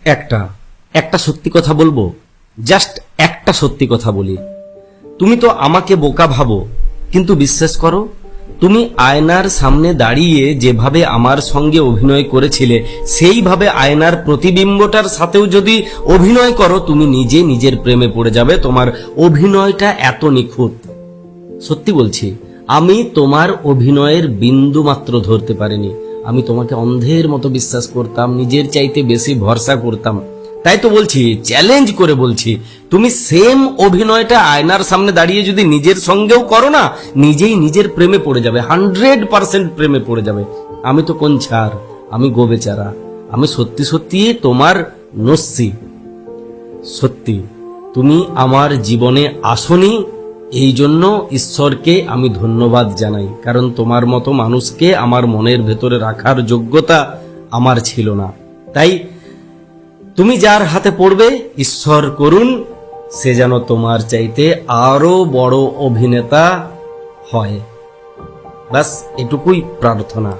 একটা একটা সত্যি কথা বলবো, জাস্ট একটা সত্যি কথা বলি। তুমি তো আমাকে বোকা ভাবো, কিন্তু বিশ্বাস করো, তুমি আয়নার সামনে দাঁড়িয়ে যেভাবে আমার সঙ্গে অভিনয় করেছিলে, সেইভাবে আয়নার প্রতিবিম্বটার সাথেও যদি অভিনয় করো, তুমি নিজে নিজের প্রেমে পড়ে যাবে। তোমার অভিনয়টা এত নিখুঁত। সত্যি বলছি, আমি তোমার অভিনয়ের বিন্দু মাত্র ধরতে পারিনি। আমি তোমাকে অন্ধের মতো বিশ্বাস করতাম, নিজের চাইতে বেশি ভরসা করতাম। তাই তো বলছি, চ্যালেঞ্জ করে বলছি, তুমি সেম অভিনয়টা আয়নার সামনে দাঁড়িয়ে যদি নিজের সঙ্গেও করো না, নিজেই নিজের প্রেমে পড়ে যাবে, 100% প্রেমে পড়ে যাবে। আমি তো কোন ছাড়, আমি গোবেচারা। আমি সত্যি সত্যি তোমার নস্যি। সত্যি তুমি আমার জীবনে আসনি, এই জন্য ঈশ্বরকে আমি ধন্যবাদ জানাই, কারণ তোমার মতো মানুষকে আমার মনের ভেতরে রাখার যোগ্যতা আমার ছিল না। তাই তুমি যার হাতে পড়বে, ঈশ্বর করুন সে যেন তোমার চাইতে আরো বড় অভিনেতা হয়। ব্যাস এটুকুই প্রার্থনা।